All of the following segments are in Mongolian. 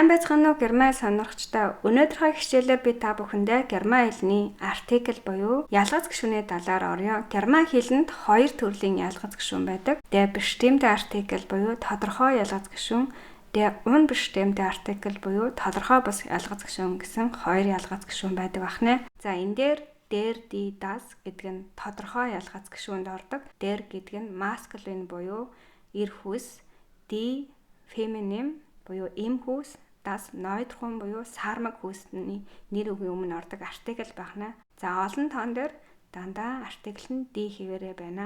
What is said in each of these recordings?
Сайн байцгаана уу Герман сонирхчдаа. Өнөөдрийн хичээлээр би та бүхэндээ герман хэлний артикл буюу ялгац гишүүний талаар орё. Герман хэлэнд хоёр төрлийн ялгац гишүүн байдаг. Der bestimmte артикл буюу тодорхой ялгац гишүүн, der unbestimmte артикл буюу тодорхой бус ялгац гишүүн гэсэн хоёр ялгац гишүүн байдаг бахнэ. За энэ дээр der, die, das гэдэг нь тодорхой ялгац гишүүнд ордог. Der гэдэг нь masculine буюу эр хүс, die feminine буюу эм хүүс, das ноёдхон буюу сармаг хүүсний нэр үгийн өмнө ордог артикл байна. За олон тоон дээр дандаа артикл нь die хэвээрээ байна.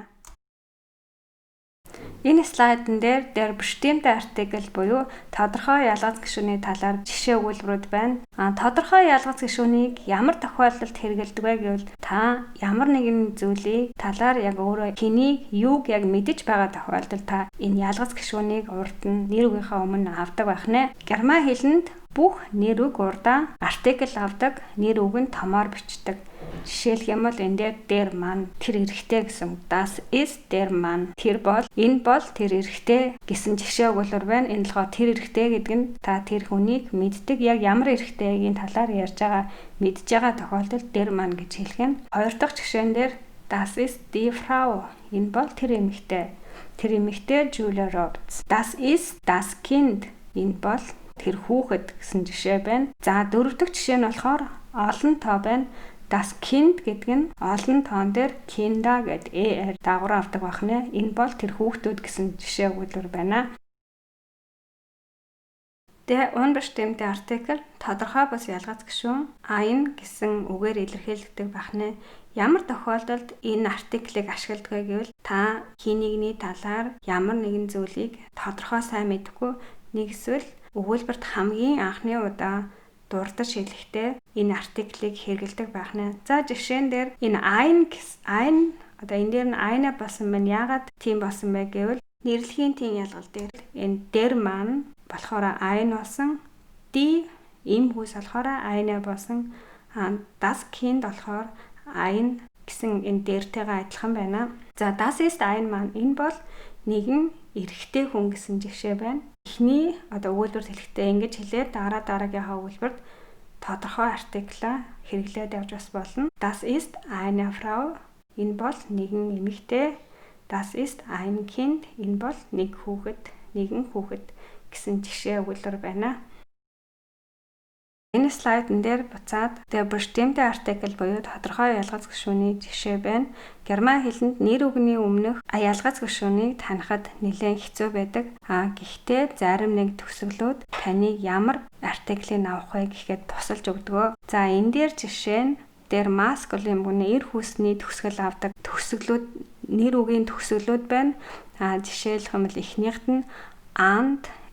Энэ слайдн дээр der bestimmte артикл буюу тодорхой ялгац гишүүний талаар жишээ өгүүлбэрүүд байна. Тодорхой ялгац гишүүнийг ямар тохиолдолд хэрэгэлдэг вэ гэвэл та ямар нэгэн зүйлийг талаар яг өөрөө хэнийг юуг яг мэдэж байгаа тохиолдолд та энэ ялгац гишүүнийг урд нь нэр үгийнхаа өмнө авдаг байх нэ. Герман хэлэнд бүх нэр үг урдаа артикл авдаг, нэр үг нь томоор бичдэг. Жишээлх юм бол энэ дээр der Mann тэр эрэгтэй гэсэн. Das ist der Mann. Тэр бол энэ бол тэр эрэгтэй гэсэн жишээ өгүүлбэр байна. Энэ болохоор тэр эрэгтэй гэдэг нь та тэр хүнийг мэддэг, яг ямар эрэгтэйгийн талаар ярьж байгаа мэдж байгаа тохиолдолд der Mann гэж хэлэх юм. Хоёр дахь жишээн дээр Das ist die Frau. Энэ бол тэр эмэгтэй. Тэр эмэгтэй Julia Roberts. Das ist das Kind. Энэ бол тэр хүүхэд гэсэн жишээ байна. За дөрөв дэх жишээ нь болохоор олон тоо байна. Das Kind гэдэг нь олон тоон дээр Kinder гэдэг ER дагавар авдаг байх нэ. Энэ бол тэр хүүхдүүд гэсэн жишээ өгүүлбэр байна. Der unbestimmte артикл тодорхой бус ялгац гишүүн ein гэсэн үгээр илэрхийлэгдэх байх нэ. Ямар тохиолдолд энэ артиклийг ашигладаг вэ гэвэл та хин нэгний талаар ямар нэгэн зүйлийг тодорхой сайн мэдэхгүй нэг эсвэл өгүүлбэрт хамгийн анхны удаа дурдж хэлэхдээ энэ артиклийг хэрэгэлдэг байх нэ. За жишээн дээр энэ ein одоо энэ дээр нь eine болсон байна. Яагаад тийм болсон бэ гэвэл нэрлэхийн тийм ялгал дээр энэ der Mann болохоор ein болсон, die эм хүүс болохоор eine болсон, das Kind болохоор ein гэсэн энэ дээртэйгээ адилхан байна. За das ist ein Mann энэ бол нэгэн эрэгтэй хүн гэсэн жишээ байна. Эхний одоо өгүүлбэрт хэлэхдээ ингэж хэлээд дараагийнхаа өгүүлбэрт тодорхой артикла хэрэглээд явж бас болно. Das ist eine Frau. Энэ бол нэгэн эмэгтэй. Das ist ein Kind. Энэ бол нэгэн хүүхэд гэсэн жишээ өгүүлбэр байна. Энэ слайдн дээр буцаад der bestimmte артикл буюу тодорхой ялгац гишүүний жишээ байна. Герман хэлэнд нэр үгний өмнөх ялгац гишүүнийг танихад нэлээд хэцүү байдаг. Гэхдээ зарим нэг төгсгөлүүд таныг ямар артиклийг авах вэ гэхэд тусалж өгдөг. За энэ дээр жишээ нь der masculine буюу эр хүсний төгсгөл авдаг төгсгөлүүд нэр үгийн төгсгөлүүд байна. Жишээлх юм бол эхнийхт нь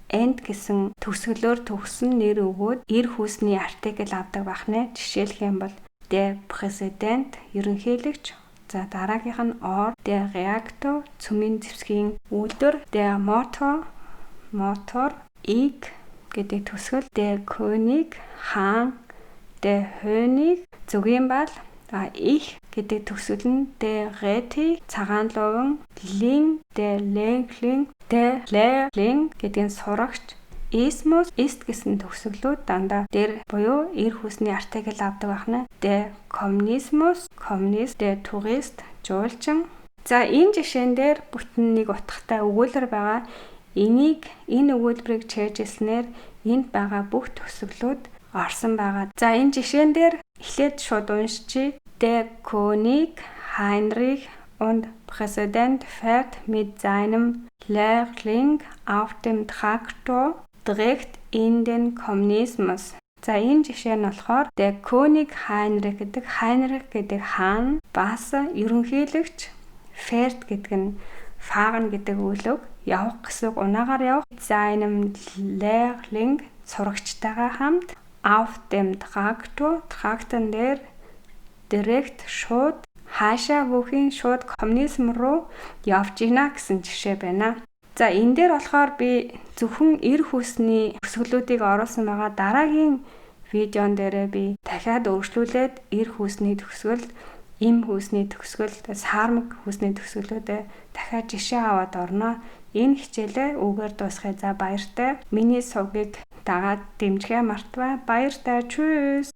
and гэсэн төгсгөлөөр төгсөн нэр өгөөд эр хүсний артикл авдаг байх нэ. Жишээлх юм бол der Präsident ерөнхийлөгч. За дараагийнх нь or der Reaktor цөмийн зэвсгийн үйлдвэр, der Motor иг гэдэг төгсгөл, der König хаан, der Hönig зүгийн бал, ich гэдэг төгсгөл нь der Reti цагаан луван, Ling der Lehrling гэдэг сурагч, Ismus ist гэсэн төгсгөлүүд дандаа der буюу эр хүсний артикл авдаг байна. Der Kommunismus der Tourist жуулчин. За энэ жишээн дээр бүтэн нэг утгатай өгүүлбэр байгаа. Энэ өгүүлбэрийг чийжлснээр энд байгаа бүх төгсгөлүүд орсон байгаа. За энэ жишээн дээр эхлээд шууд уншчихъя. Der König Heinrich und Präsident fährt mit seinem Lehrling auf dem Traktor direkt in den Kommunismus. За энэ жишээ нь болохоор der König Heinrich гэдэг хаан бас ерөнхийлөгч, fährt гэдэг нь fahren гэдэг үглэг явах гэсэн унаагаар явах. Seinem Lehrling сурагчтайгаа хамт auf dem Traktor дээр direkt шууд хаашаа бүхийн шууд коммунизм руу явж гинэ гэсэн жишээ байна. За энэ дээр болохоор би зөвхөн эр хүсний төгсгөлүүдийг оруулсан байгаа. Дараагийн видеон дээрээ би дахиад өөрчлүүлээд эр хүсний төгсгөл, эм хүсний төгсгөл, сармаг хүсний төгсгөлүүдээ дахиад жишээ аваад орно. Энэ хичээлээ үгээр дуусгая. За баяртай. Миний сувгийг дагаад дэмжихээ мартваа. Баяртай. Чүс.